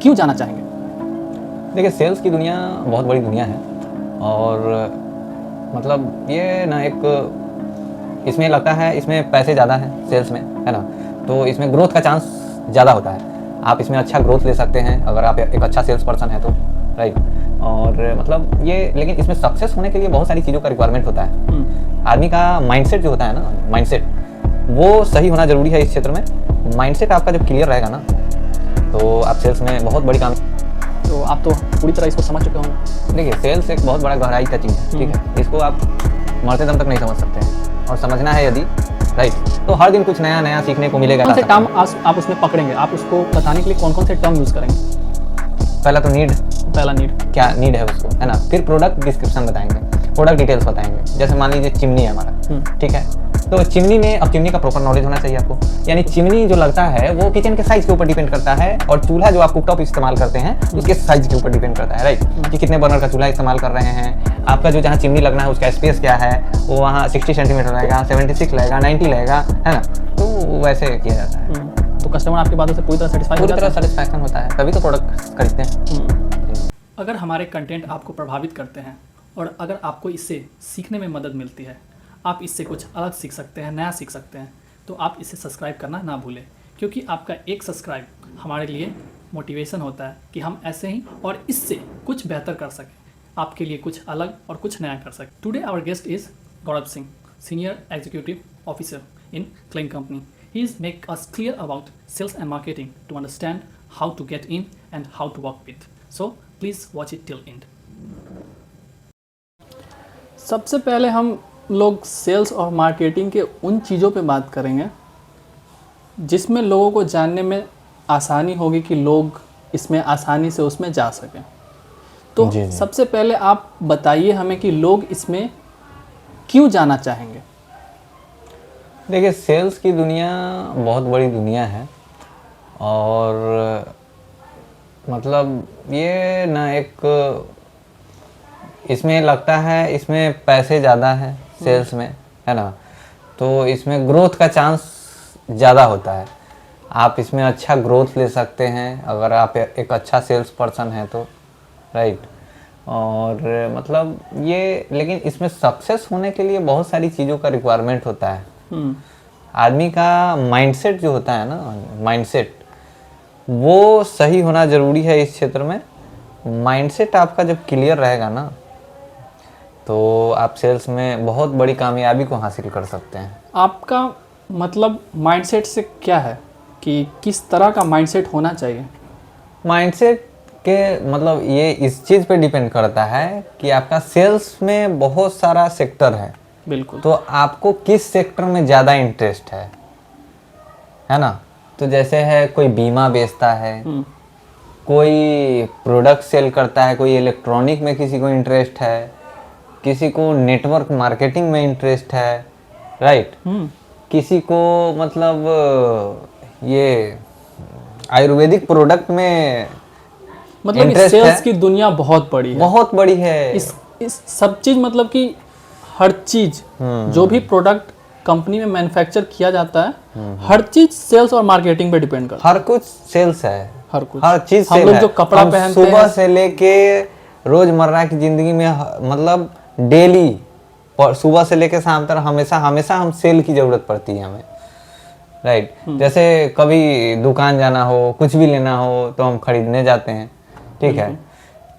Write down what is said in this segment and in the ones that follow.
क्यों जाना चाहेंगे? देखिए, सेल्स की दुनिया बहुत बड़ी दुनिया है और मतलब ये ना एक इसमें लगता है इसमें पैसे ज़्यादा हैं सेल्स में, है ना, तो इसमें ग्रोथ का चांस ज़्यादा होता है। आप इसमें अच्छा ग्रोथ ले सकते हैं अगर आप एक अच्छा सेल्स पर्सन है तो, राइट। और मतलब ये, लेकिन इसमें सक्सेस होने के लिए बहुत सारी चीज़ों का रिक्वायरमेंट होता है। आदमी का माइंडसेट जो होता है ना, माइंडसेट वो सही होना जरूरी है इस क्षेत्र में। माइंडसेट आपका जब क्लियर रहेगा ना तो आप सेल्स में बहुत बड़ी काम। तो आप तो पूरी तरह इसको समझ चुके होंगे। देखिए, सेल्स एक बहुत बड़ा गहराई का चीज़ है, ठीक है। इसको आप मरते दम तक नहीं समझ सकते हैं और समझना है यदि, राइट, तो हर दिन कुछ नया नया सीखने को मिलेगा। कौन से टर्म आप उसमें पकड़ेंगे? आप उसको बताने के लिए कौन कौन से टर्म यूज़ करेंगे? पहला तो नीड, पहला नीड, क्या नीड है उसको, है ना। फिर प्रोडक्ट डिस्क्रिप्शन बताएंगे, प्रोडक्ट डिटेल्स बताएंगे। जैसे मान लीजिए चिमनी है हमारा, ठीक है, तो चिमनी में, अब चिमनी का प्रॉपर नॉलेज होना चाहिए आपको। यानी चिमनी जो लगता है वो किचन के साइज के ऊपर डिपेंड करता है और चूल्हा जो आप कुकटॉप इस्तेमाल करते हैं उसके साइज के ऊपर डिपेंड करता है, राइट, कि कितने बर्नर का चूल्हा इस्तेमाल कर रहे हैं। आपका जो जहाँ चिमनी लगना है उसका स्पेस क्या है, वो वहाँ 60 सेंटीमीटर रहेगा, 76 रहेगा, 90 रहेगा, है ना, तो वैसे किया जाता है। तो कस्टमर आपकी बातों से पूरी तरह सेटिस्फैक्शन होता है, तभी तो प्रोडक्ट खरीदते हैं। अगर हमारे कंटेंट आपको प्रभावित करते हैं और अगर आपको इससे सीखने में मदद मिलती है, आप इससे कुछ अलग सीख सकते हैं, नया सीख सकते हैं, तो आप इसे सब्सक्राइब करना ना भूलें, क्योंकि आपका एक सब्सक्राइब हमारे लिए मोटिवेशन होता है कि हम ऐसे ही और इससे कुछ बेहतर कर सकें, आपके लिए कुछ अलग और कुछ नया कर सकें। Today our guest is Gaurav Singh, senior executive officer in claim company. He is make us clear about sales and marketing to understand how to get in and how to work with. So please watch it till end. सबसे पहले हम लोग sales और marketing के उन चीज़ों पे बात करेंगे जिसमें लोगों को जानने में आसानी होगी कि लोग इसमें आसानी से उसमें जा सकें। तो जी। सबसे पहले आप बताइए हमें कि लोग इसमें क्यों जाना चाहेंगे। देखिए, सेल्स की दुनिया बहुत बड़ी दुनिया है और मतलब ये ना एक इसमें लगता है इसमें पैसे ज़्यादा हैं सेल्स में, है ना, तो इसमें ग्रोथ का चांस ज़्यादा होता है। आप इसमें अच्छा ग्रोथ ले सकते हैं अगर आप एक अच्छा सेल्स पर्सन हैं तो, राइट। और मतलब ये, लेकिन इसमें सक्सेस होने के लिए बहुत सारी चीज़ों का रिक्वायरमेंट होता है। आदमी का माइंडसेट जो होता है ना, माइंडसेट वो सही होना ज़रूरी है इस क्षेत्र में। माइंडसेट आपका जब क्लियर रहेगा ना तो आप सेल्स में बहुत बड़ी कामयाबी को हासिल कर सकते हैं। आपका मतलब माइंडसेट से क्या है कि किस तरह का माइंडसेट होना चाहिए? माइंडसेट के मतलब ये इस चीज़ पे डिपेंड करता है कि आपका सेल्स में बहुत सारा सेक्टर है, बिल्कुल, तो आपको किस सेक्टर में ज़्यादा इंटरेस्ट है ना। तो जैसे है कोई बीमा बेचता है, कोई प्रोडक्ट सेल करता है, कोई इलेक्ट्रॉनिक में किसी को इंटरेस्ट है, किसी को नेटवर्क मार्केटिंग में इंटरेस्ट है, राइट, किसी को मतलब ये आयुर्वेदिक प्रोडक्ट में मतलब इस सेल्स की दुनिया बहुत बड़ी है, बहुत बड़ी है। इस सब चीज़ मतलब कि हर चीज़ जो भी प्रोडक्ट कंपनी में मैन्युफैक्चर किया जाता है हर चीज़ सेल्स और मार्केटिंग पे डिपेंड करता है। हर कुछ सेल्स है, हर कुछ, हर चीज हम लोग जो कपड़ा पहनते हैं सुबह से लेके रोजमर्रा की जिंदगी में, मतलब डेली सुबह से लेके शाम तक हमेशा हमेशा हम सेल की जरूरत पड़ती है हमें, राइट। जैसे कभी दुकान जाना हो, कुछ भी लेना हो तो हम खरीदने जाते हैं, ठीक है,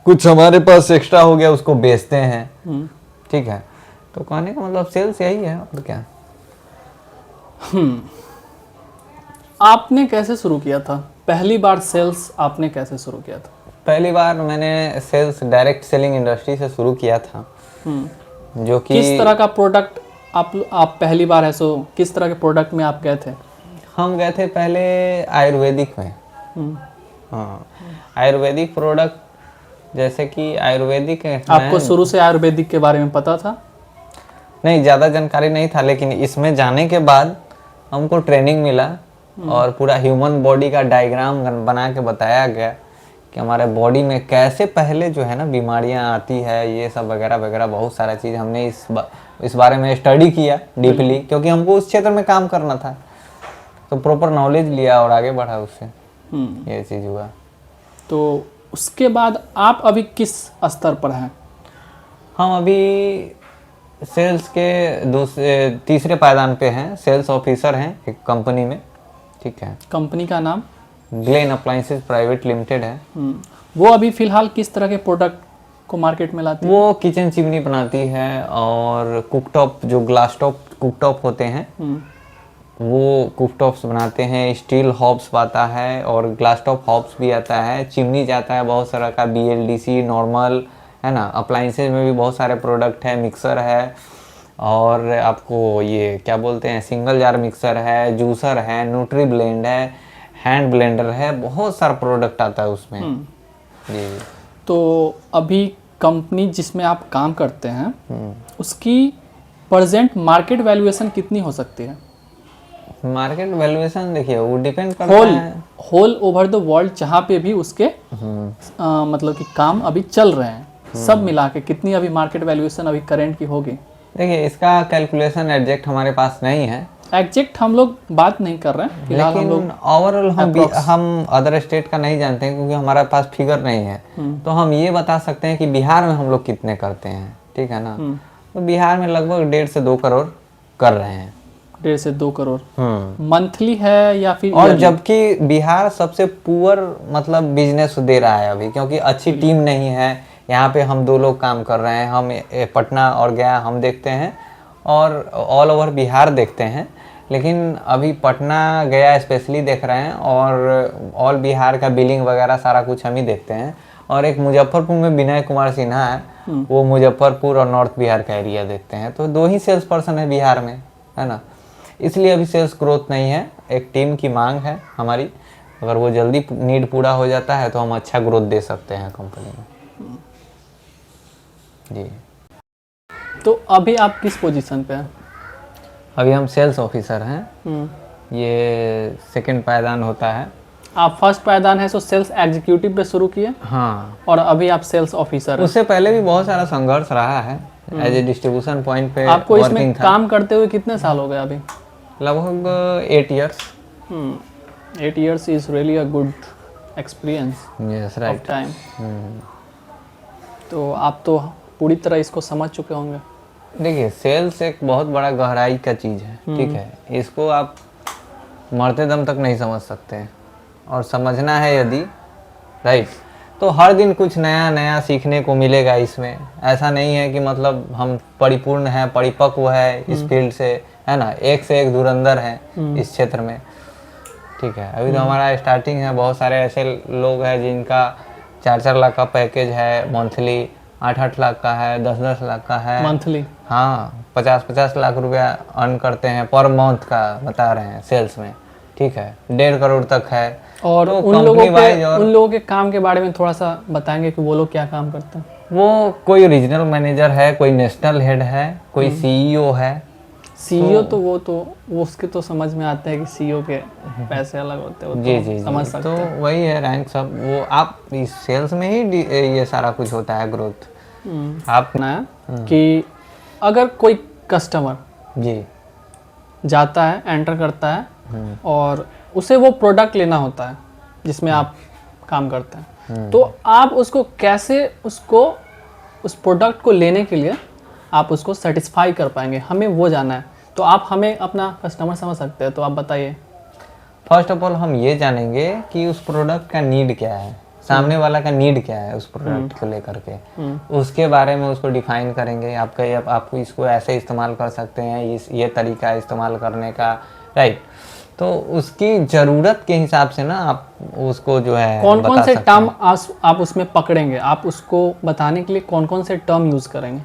कुछ हमारे पास एक्स्ट्रा हो गया उसको बेचते हैं, ठीक है। तो कहने का मतलब सेल्स यही है और क्या। आपने कैसे शुरू किया था? पहली बार सेल्स आपने कैसे शुरू किया था? पहली बार मैंने सेल्स डायरेक्ट सेलिंग इंडस्ट्री से शुरू किया था, जो कि किस तरह का प्रोडक्ट आप पहली बार है सो किस तरह के प्रोडक्ट में आप गए थे? हम गए थे पहले आयुर्वेदिक में। हाँ, आयुर्वेदिक प्रोडक्ट, जैसे कि आयुर्वेदिक आपको शुरू से आयुर्वेदिक के बारे में पता था? नहीं, ज़्यादा जानकारी नहीं था, लेकिन इसमें जाने के बाद हमको ट्रेनिंग मिला और पूरा ह्यूमन बॉडी का डायग्राम बना के बताया गया कि हमारे बॉडी में कैसे पहले जो है ना बीमारियां आती है, ये सब वगैरह वगैरह बहुत सारा चीज़ हमने इस बारे में स्टडी किया डीपली, क्योंकि हमको उस क्षेत्र में काम करना था, तो प्रॉपर नॉलेज लिया और आगे बढ़ा उससे, ये चीज़ हुआ। तो उसके बाद आप अभी किस स्तर पर हैं? हम अभी सेल्स के तीसरे पायदान पे हैं, सेल्स ऑफिसर हैं एक कंपनी में, ठीक है। कंपनी का नाम? ग्लेन अप्लायंसेस प्राइवेट लिमिटेड है। वो अभी फिलहाल किस तरह के प्रोडक्ट को मार्केट में लाती है? वो किचन चिमनी बनाती है और कुकटॉप, जो ग्लास टॉप कुकटॉप होते हैं वो कुकटॉप्स बनाते हैं। स्टील हॉब्स आता है और ग्लास टॉप हॉब्स भी आता है। चिमनी जाता है बहुत सारा का, BLDC नॉर्मल, है ना। अप्लायंसेज में भी बहुत सारे प्रोडक्ट है, मिक्सर है और आपको ये क्या बोलते हैं, सिंगल जार मिक्सर है, जूसर है, न्यूट्री ब्लेंड है, हैंड ब्लेंडर है, बहुत सारा प्रोडक्ट आता है उसमें। जी। तो अभी कंपनी जिसमें आप काम करते हैं उसकी प्रेजेंट मार्केट वैल्यूएशन कितनी हो सकती है? मार्केट वैल्यूएशन देखिए वो डिपेंड करता है होल ओवर द वर्ल्ड, जहाँ पे भी उसके मतलब कि काम अभी चल रहे हैं, सब मिला के कितनी अभी मार्केट वैल्यूएशन अभी करंट की होगी? देखिए इसका कैलकुलेशन एग्जैक्ट हमारे पास नहीं है। एग्जैक्ट हम लोग बात नहीं कर रहे हैं फिलहाल, हम लोग लेकिन ओवरऑल हम अदर स्टेट का नहीं जानते हैं क्योंकि हमारे पास फिगर नहीं है। तो हम ये बता सकते हैं कि बिहार में हम लोग कितने करते हैं, ठीक है ना। तो बिहार में लगभग 1.5 से 2 करोड़ कर रहे हैं। 1.5 से 2 करोड़ मंथली है या फिर और जबकि बिहार सबसे पुअर मतलब बिजनेस दे रहा है अभी, क्योंकि अच्छी टीम नहीं है यहाँ पे। हम 2 लोग काम कर रहे हैं, हम पटना और गया हम देखते हैं और ऑल ओवर बिहार देखते हैं। लेकिन अभी पटना गया स्पेशली देख रहे हैं और ऑल बिहार का बिलिंग वगैरह सारा कुछ हम ही देखते हैं। और एक मुजफ्फरपुर में विनय कुमार सिन्हा है, वो मुजफ्फरपुर और नॉर्थ बिहार का एरिया देखते हैं। तो 2 ही सेल्स पर्सन है बिहार में, है ना। इसलिए अभी सेल्स ग्रोथ नहीं है। एक टीम की मांग है हमारी, अगर वो जल्दी नीड पूरा हो जाता है तो हम अच्छा ग्रोथ दे सकते हैं कंपनी में। जी। तो अभी आप किस पोजीशन पे हैं? अभी हम सेल्स ऑफिसर हैं। ये सेकंड पायदान होता है। आप फर्स्ट पायदान है, सो सेल्स एग्जीक्यूटिव पे शुरू किए। हाँ। और अभी आप सेल्स ऑफिसर हैं। उससे पहले भी बहुत सारा संघर्ष रहा है एज ए डिस्ट्रीब्यूशन पॉइंट पे। आपको इसमें काम करते हुए कितने साल हो गए अभी? लगभग 8 years। 8 years is really a good experience Yes, of right। time। तो आप तो पूरी तरह इसको समझ चुके होंगे। देखिए सेल्स एक बहुत बड़ा गहराई का चीज़ है, ठीक है। इसको आप मरते दम तक नहीं समझ सकते हैं और समझना है यदि, राइट, तो हर दिन कुछ नया नया सीखने को मिलेगा इसमें। ऐसा नहीं है कि मतलब हम परिपूर्ण हैं, परिपक्व है इस फील्ड से, है ना। एक से एक धुरंधर है इस क्षेत्र में, ठीक है। अभी तो हमारा स्टार्टिंग है। बहुत सारे ऐसे लोग हैं जिनका 4-4 लाख का पैकेज है मंथली, 8-8 लाख का है, 10-10 लाख का है मंथली। हाँ, 50-50 लाख रुपया अर्न करते हैं पर मंथ का, बता रहे हैं सेल्स में, ठीक है। 1.5 करोड़ तक है। और तो उन लोगों के काम के बारे में थोड़ा सा बताएंगे कि वो लोग क्या काम करते हैं? वो कोई रीजनल मैनेजर है, कोई नेशनल हेड है, कोई CEO है। CEO तो वो उसके तो समझ में आता है कि CEO के पैसे अलग होते हैं, जी जी समझ जी। सकते तो हैं। वही है रैंक सब। वो आप इस सेल्स में ही ये सारा कुछ होता है ग्रोथ। आप ना कि अगर कोई कस्टमर जी जाता है, एंटर करता है और उसे वो प्रोडक्ट लेना होता है जिसमें आप काम करते हैं, तो आप उसको कैसे उस प्रोडक्ट को लेने के लिए आप उसको सेटिस्फाई कर पाएंगे, हमें वो जाना है। तो आप हमें अपना कस्टमर समझ सकते हैं, तो आप बताइए। फर्स्ट ऑफ ऑल हम ये जानेंगे कि उस प्रोडक्ट का नीड क्या है, सामने वाला का नीड क्या है उस प्रोडक्ट को लेकर के, उसके बारे में उसको डिफाइन करेंगे। आपको इसको ऐसे इस्तेमाल कर सकते हैं, ये तरीका है इस्तेमाल करने का, राइट। तो उसकी ज़रूरत के हिसाब से ना आप उसको जो है कौन कौन से टर्म आप उसमें पकड़ेंगे, आप उसको बताने के लिए कौन कौन से टर्म यूज़ करेंगे?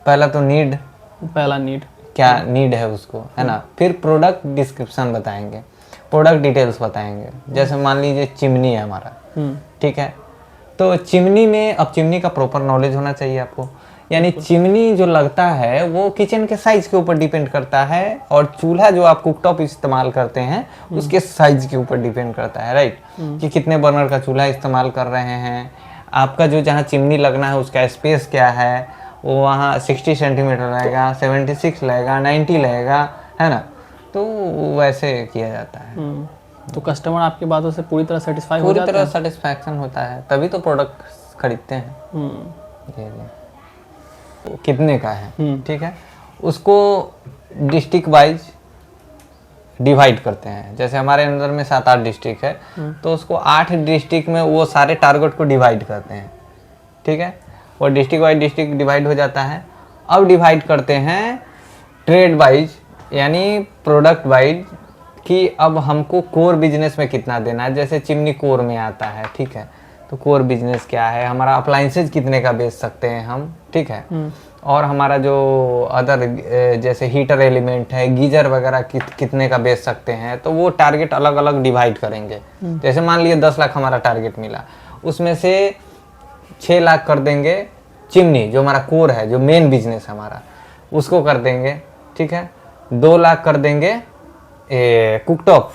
पहला तो नीड, पहला नीड, क्या नीड है उसको, है ना। फिर प्रोडक्ट डिस्क्रिप्शन बताएंगे, प्रोडक्ट डिटेल्स बताएंगे। जैसे मान लीजिए चिमनी है हमारा, ठीक है। तो चिमनी में, अब चिमनी का प्रॉपर नॉलेज होना चाहिए आपको। यानी चिमनी जो लगता है वो किचन के साइज के ऊपर डिपेंड करता है और चूल्हा जो आप कुकटॉप इस्तेमाल करते हैं उसके साइज के ऊपर डिपेंड करता है, राइट। कि कितने बर्नर का चूल्हा इस्तेमाल कर रहे हैं, आपका जो जहाँ चिमनी लगना है उसका स्पेस क्या है, वो वहाँ 60 सेंटीमीटर रहेगा, 76 रहेगा, 90 रहेगा, है ना। तो वैसे किया जाता है। तो कस्टमर आपकी बातों से पूरी तरह सेटिस्फाई हो पूरी जाता तरह है? सेटिस्फैक्शन होता है, तभी तो प्रोडक्ट खरीदते हैं। हम्म। ये वो कितने का है, हम्म। ठीक है, उसको डिस्ट्रिक्ट वाइज डिवाइड करते हैं। जैसे हमारे अंदर में 7-8 डिस्ट्रिक्ट है, तो उसको 8 डिस्ट्रिक्ट में वो सारे टारगेट को डिवाइड करते हैं, ठीक है। वो डिस्ट्रिक्ट वाइज डिस्ट्रिक्ट डिवाइड हो जाता है। अब डिवाइड करते हैं ट्रेड वाइज, यानी प्रोडक्ट वाइज, कि अब हमको कोर बिजनेस में कितना देना है। जैसे चिमनी कोर में आता है, ठीक है, तो कोर बिजनेस क्या है, हमारा अप्लाइंसेज कितने का बेच सकते हैं हम, ठीक है, और हमारा जो अदर जैसे हीटर एलिमेंट है, गीजर वगैरह कितने का बेच सकते हैं। तो वो टारगेट अलग अलग डिवाइड करेंगे। जैसे मान लिए 10 लाख हमारा टारगेट मिला, उसमें से 6 लाख कर देंगे चिमनी, जो हमारा कोर है, जो मेन बिजनेस हमारा, उसको कर देंगे, ठीक है। 2 लाख कर देंगे कुकटॉप,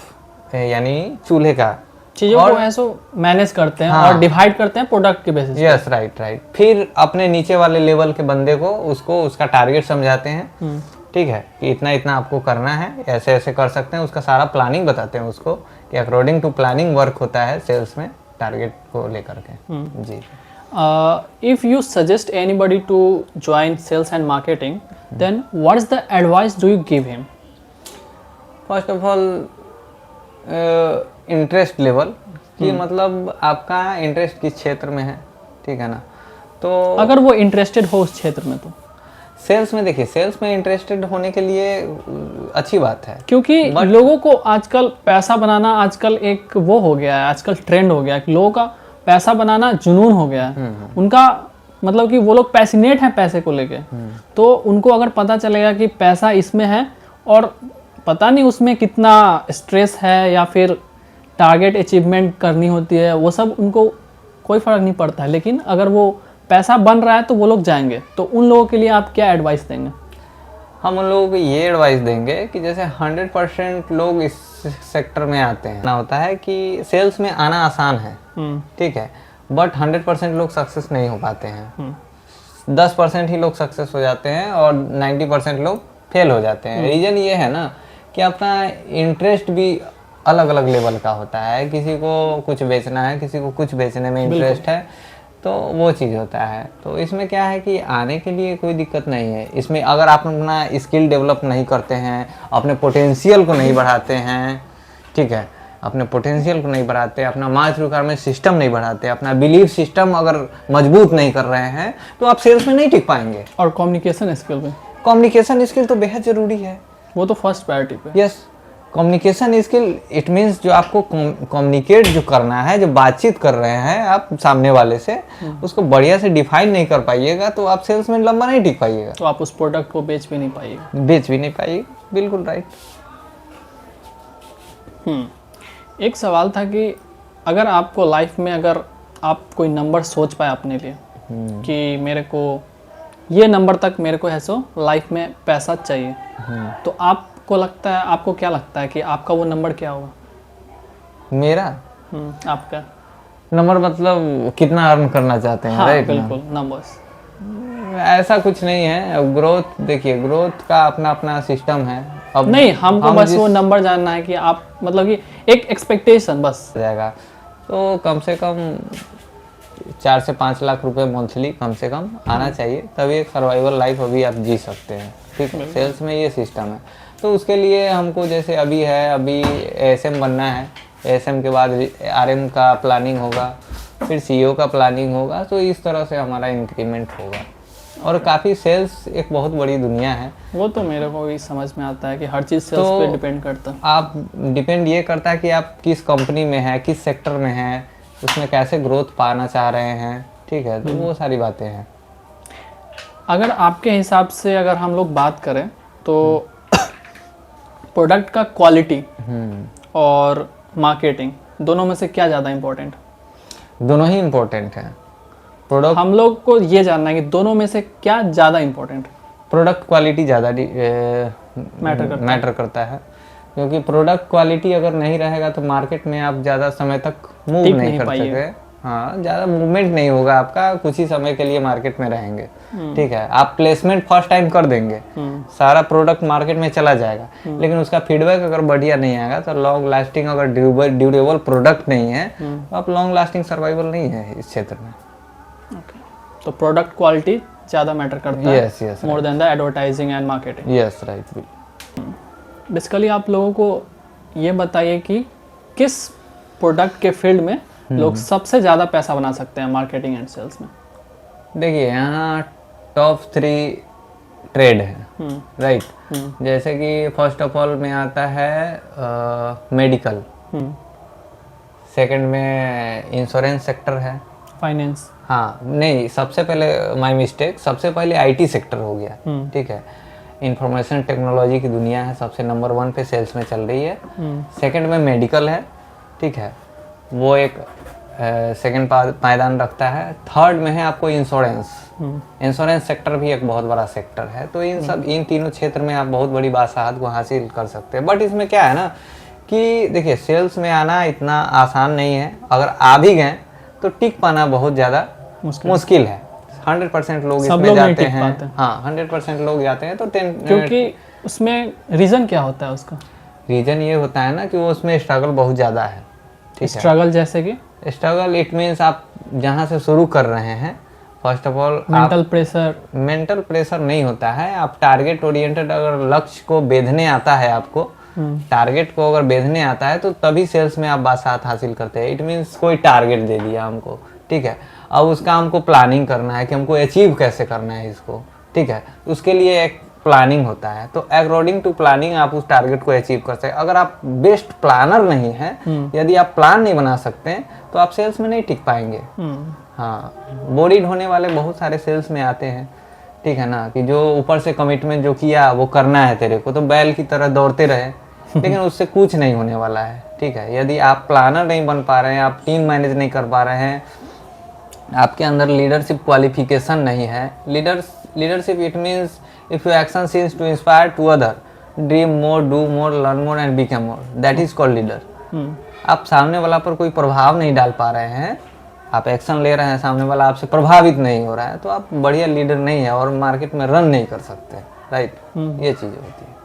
यानी चूल्हे का, चीज़ों को ऐसे मैनेज करते हैं। हाँ। और डिवाइड करते हैं प्रोडक्ट के बेसिस पे। Yes, right right. फिर अपने नीचे वाले लेवल के बंदे को उसको उसका टारगेट समझाते हैं, ठीक है, कि इतना इतना आपको करना है, ऐसे ऐसे कर सकते हैं। उसका सारा प्लानिंग बताते हैं उसको कि अकॉर्डिंग टू प्लानिंग वर्क होता है सेल्स में, टारगेट को लेकर के। जी। If you suggest anybody to join sales and marketing, then what is the advice do you give him? First of all interest level, कि मतलब आपका इंटरेस्ट किस क्षेत्र में है, ठीक है ना। तो अगर वो इंटरेस्टेड हो उस क्षेत्र में, तो सेल्स में देखिए, सेल्स में इंटरेस्टेड होने के लिए अच्छी बात है, क्योंकि लोगों को आजकल पैसा बनाना आजकल एक वो हो गया है, आजकल ट्रेंड हो गया है कि लोगों का पैसा बनाना जुनून हो गया है। उनका मतलब कि वो लोग पैसिनेट हैं पैसे को लेके। तो उनको अगर पता चलेगा कि पैसा इसमें है और पता नहीं उसमें कितना स्ट्रेस है या फिर टारगेट अचीवमेंट करनी होती है, वो सब उनको कोई फ़र्क नहीं पड़ता है। लेकिन अगर वो पैसा बन रहा है तो वो लोग जाएंगे। तो उन लोगों के लिए आप क्या एडवाइस देंगे? हम उन लोगों को ये एडवाइस देंगे कि जैसे 100% लोग इस सेक्टर में आते हैं ना, होता है कि सेल्स में आना आसान है, ठीक है, बट 100% लोग सक्सेस नहीं हो पाते हैं। 10% ही लोग सक्सेस हो जाते हैं और 90% लोग फेल हो जाते हैं। रीज़न ये है ना कि आपका इंटरेस्ट भी अलग अलग लेवल का होता है। किसी को कुछ बेचना है, किसी को कुछ बेचने में इंटरेस्ट है, तो वो चीज़ होता है। तो इसमें क्या है कि आने के लिए कोई दिक्कत नहीं है। इसमें अगर आप अपना स्किल डेवलप नहीं करते हैं, अपने पोटेंशियल को नहीं बढ़ाते हैं, ठीक है, अपने पोटेंशियल को नहीं बढ़ाते, अपना मार्च रिक्वायरमेंट सिस्टम नहीं बढ़ाते, अपना बिलीफ सिस्टम अगर मजबूत नहीं कर रहे हैं, तो आप सेल्स में नहीं टिक पाएंगे। और कम्युनिकेशन स्किल में, कम्युनिकेशन स्किल तो बेहद ज़रूरी है, वो तो फर्स्ट प्रायोरिटी पे। Yes, communication skill it means जो आपको कम्युनिकेट जो करना है, जो बातचीत कर रहे हैं आप सामने वाले से, उसको बढ़िया से डिफाइन नहीं कर पाइएगा तो आप सेल्स में लंबा नहीं टिक पाइएगा, तो आप उस प्रोडक्ट को बेच भी नहीं पाइएगा। बेच भी नहीं पाइएगा, बिल्कुल राइट। एक सवाल था कि अगर आपको लाइफ में अगर आप कोई नंबर सोच पाए अपने लिए कि मेरे को ये नंबर तक मेरे को ऐसो लाइफ में पैसा चाहिए, तो आपको लगता है, आपको क्या लगता है कि आपका वो नंबर क्या होगा? मेरा आपका नंबर मतलब कितना अर्न करना चाहते हैं, हाँ, राइट? बिल्कुल, नंबर्स। ऐसा कुछ नहीं है। अब ग्रोथ देखिए, ग्रोथ का अपना अपना सिस्टम है। अब नहीं, हमको बस वो नंबर जानना है कि आप मतलब कि एक एक्सपेक्टेशन बस जाएगा, तो कम से कम 4 से 5 लाख रुपए मंथली कम से कम आना चाहिए, तभी एक सर्वाइवल लाइफ अभी आप जी सकते हैं, ठीक है। सेल्स में ये सिस्टम है। तो उसके लिए हमको जैसे अभी है, अभी एएसएम बनना है, एएसएम के बाद आरएम का प्लानिंग होगा, फिर सीईओ का प्लानिंग होगा, तो इस तरह से हमारा इंक्रीमेंट होगा। और काफ़ी सेल्स एक बहुत बड़ी दुनिया है। वो तो मेरे को भी समझ में आता है कि हर चीज़ सेल्स पे डिपेंड करता है। आप डिपेंड ये करता है कि आप किस कंपनी में हैं, किस सेक्टर में हैं, उसमें कैसे ग्रोथ पाना चाह रहे हैं, ठीक है, तो वो सारी बातें हैं। अगर आपके हिसाब से अगर हम लोग बात करें तो प्रोडक्ट का क्वालिटी और मार्केटिंग दोनों में से क्या ज़्यादा इम्पोर्टेंट? दोनों ही इम्पोर्टेंट हैं। प्रोडक्ट, हम लोग को ये जानना है कि दोनों में से क्या ज़्यादा इम्पोर्टेंट? प्रोडक्ट क्वालिटी ज़्यादा मैटर करता है, क्योंकि प्रोडक्ट क्वालिटी अगर नहीं रहेगा तो मार्केट में आप ज़्यादा समय तक मूव नहीं कर सकते, हाँ, ज़्यादा मूवमेंट नहीं होगा आपका, कुछ ही समय के लिए मार्केट में रहेंगे। ठीक है, आप प्लेसमेंट फर्स्ट टाइम कर देंगे, सारा प्रोडक्ट मार्केट में चला जाएगा, लेकिन उसका फीडबैक अगर बढ़िया नहीं आएगा तो लॉन्ग लास्टिंग, अगर ड्यूरेबल प्रोडक्ट नहीं है तो आप लॉन्ग लास्टिंग सर्वाइवल नहीं है इस क्षेत्र में। तो प्रोडक्ट क्वालिटी ज़्यादा मैटर करता है, yes, more than the advertising and marketing. Yes, right. Basically आप लोगों को ये बताइए कि किस प्रोडक्ट के फील्ड में लोग सबसे ज़्यादा पैसा बना सकते हैं मार्केटिंग एंड सेल्स में। देखिए, यहाँ टॉप 3 ट्रेड है, राइट। जैसे कि फर्स्ट ऑफ ऑल में आता है मेडिकल, सेकंड में इंश्योरेंस सेक्टर है, फाइनेंस, हाँ नहीं, सबसे पहले माय मिस्टेक, सबसे पहले आईटी सेक्टर हो गया। ठीक है, इंफॉर्मेशन टेक्नोलॉजी की दुनिया है, सबसे नंबर 1 पे सेल्स में चल रही है। सेकंड में मेडिकल है, ठीक है, वो एक सेकंड पायदान रखता है। थर्ड में है आपको इंश्योरेंस, इंश्योरेंस सेक्टर भी एक बहुत बड़ा सेक्टर है। तो इन तीनों क्षेत्र में आप बहुत बड़ी बादशाहत को हासिल कर सकते हैं। बट इसमें क्या है ना कि देखिए, सेल्स में आना इतना आसान नहीं है, अगर आ भी गए तो टिक पाना बहुत ज़्यादा मुश्किल है। 100% लोग इसमें जाते हैं, हाँ 100% लोग जाते हैं तो क्योंकि उसमें रीज़न क्या होता है उसका? रीज़न ये होता है ना कि वो उसमें स्ट्रगल बहुत ज़्यादा है। ठीक है, स्ट्रगल जैसे कि स्ट्रगल इट मीन्स आप जहाँ से शुरू कर रहे हैं, first of all mental pressure नहीं होता है। आप टारगेट ओरिएंटेड, अगर लक्ष्य को बेधने आता है आपको, टारगेट को अगर बेधने आता है तो तभी सेल्स में आप बादशाहत हासिल करते हैं। इट मीन्स कोई टारगेट दे दिया हमको, ठीक है, अब उसका हमको प्लानिंग करना है कि हमको अचीव कैसे करना है इसको। ठीक है, उसके लिए एक प्लानिंग होता है, तो अकॉर्डिंग टू प्लानिंग आप उस टारगेट को अचीव कर सकते हैं। अगर आप बेस्ट प्लानर नहीं हैं, यदि आप प्लान नहीं बना सकते हैं तो आप सेल्स में नहीं टिक पाएंगे। हाँ, बोरिड होने वाले बहुत सारे सेल्स में आते हैं, ठीक है ना, कि जो ऊपर से कमिटमेंट जो किया वो करना है तेरे को, तो बैल की तरह दौड़ते रहे, लेकिन उससे कुछ नहीं होने वाला है। ठीक है, यदि आप प्लानर नहीं बन पा रहे हैं, आप टीम मैनेज नहीं कर पा रहे हैं, आपके अंदर लीडरशिप क्वालिफिकेशन नहीं है। Leadership it means if your action seems to inspire to other, dream more, do more, learn more and become more, that is called leader. आप सामने वाला पर कोई प्रभाव नहीं डाल पा रहे हैं, आप एक्शन ले रहे हैं, सामने वाला आपसे प्रभावित नहीं हो रहा है, तो आप बढ़िया लीडर नहीं है और मार्केट में रन नहीं कर सकते। राइट, ये चीज़ होती है।